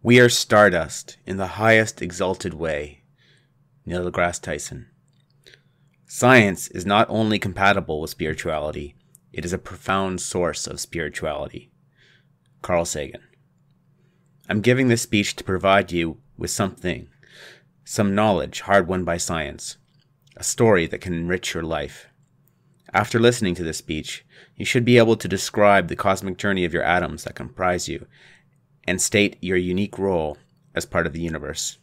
We are stardust in the highest exalted way. Neil deGrasse Tyson. Science is not only compatible with spirituality, it is a profound source of spirituality. Carl Sagan. I'm giving this speech to provide you with some knowledge hard-won by science, a story that can enrich your life. After listening to this speech, you should be able to describe the cosmic journey of your atoms that comprise you, and state your unique role as part of the universe.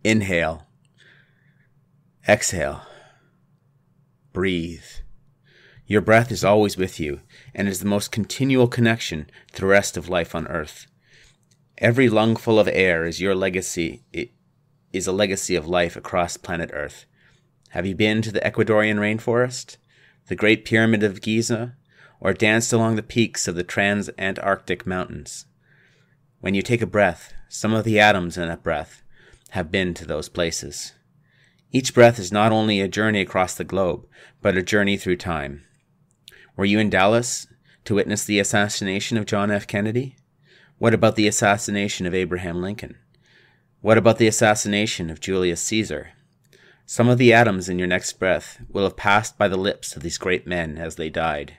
Inhale. Exhale. Breathe. Your breath is always with you, and is the most continual connection to the rest of life on Earth. Every lungful of air is your legacy. It is a legacy of life across planet Earth. Have you been to the Ecuadorian rainforest, the Great Pyramid of Giza, or danced along the peaks of the Trans-Antarctic Mountains? When you take a breath, some of the atoms in that breath have been to those places. Each breath is not only a journey across the globe, but a journey through time. Were you in Dallas to witness the assassination of John F. Kennedy? What about the assassination of Abraham Lincoln? What about the assassination of Julius Caesar? Some of the atoms in your next breath will have passed by the lips of these great men as they died.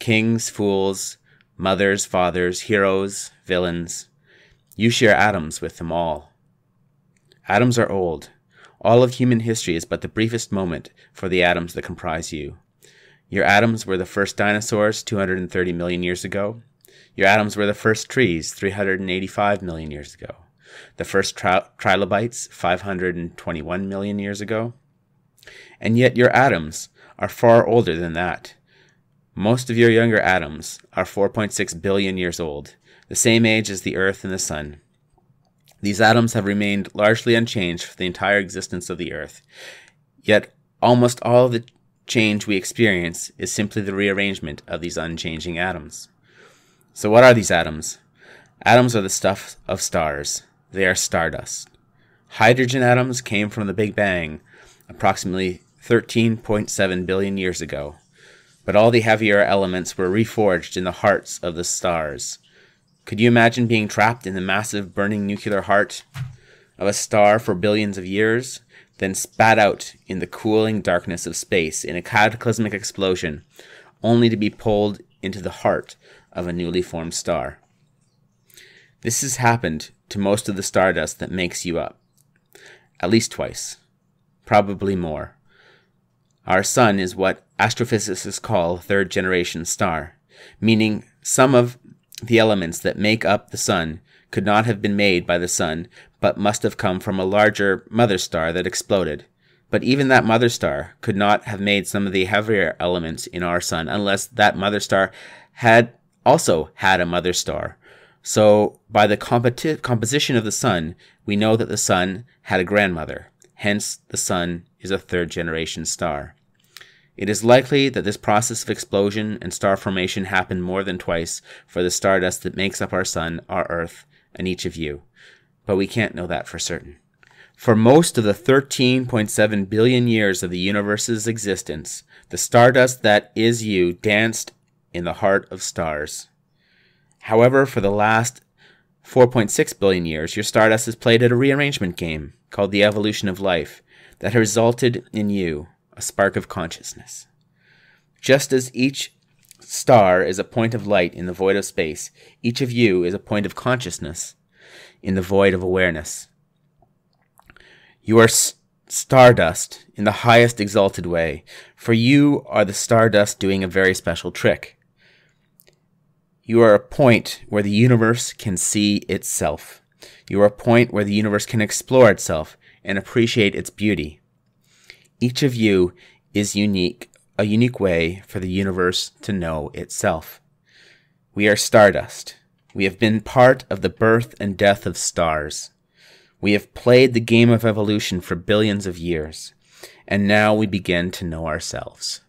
Kings, fools, mothers, fathers, heroes, villains. You share atoms with them all. Atoms are old. All of human history is but the briefest moment for the atoms that comprise you. Your atoms were the first dinosaurs 230 million years ago. Your atoms were the first trees 385 million years ago. The first trilobites 521 million years ago. And yet your atoms are far older than that. Most of your younger atoms are 4.6 billion years old, the same age as the Earth and the Sun. These atoms have remained largely unchanged for the entire existence of the Earth. Yet almost all of the change we experience is simply the rearrangement of these unchanging atoms. So what are these atoms? Atoms are the stuff of stars. They are stardust. Hydrogen atoms came from the Big Bang approximately 13.7 billion years ago. But all the heavier elements were reforged in the hearts of the stars. Could you imagine being trapped in the massive burning nuclear heart of a star for billions of years, then spat out in the cooling darkness of space in a cataclysmic explosion, only to be pulled into the heart of a newly formed star? This has happened to most of the stardust that makes you up. At least twice. Probably more. Our sun is what astrophysicists call a third-generation star, meaning some of the elements that make up the sun could not have been made by the sun, but must have come from a larger mother star that exploded. But even that mother star could not have made some of the heavier elements in our sun unless that mother star had also had a mother star. So, by the composition of the sun, we know that the sun had a grandmother. Hence, the sun is a third-generation star. It is likely that this process of explosion and star formation happened more than twice for the stardust that makes up our sun, our Earth, and each of you. But we can't know that for certain. For most of the 13.7 billion years of the universe's existence, the stardust that is you danced in the heart of stars. However, for the last 4.6 billion years, your stardust has played at a rearrangement game called the evolution of life that has resulted in you, a spark of consciousness. Just as each star is a point of light in the void of space, each of you is a point of consciousness in the void of awareness. You are stardust in the highest exalted way, for you are the stardust doing a very special trick. You are a point where the universe can see itself. You are a point where the universe can explore itself and appreciate its beauty. Each of you is unique, a unique way for the universe to know itself. We are stardust. We have been part of the birth and death of stars. We have played the game of evolution for billions of years, and now we begin to know ourselves.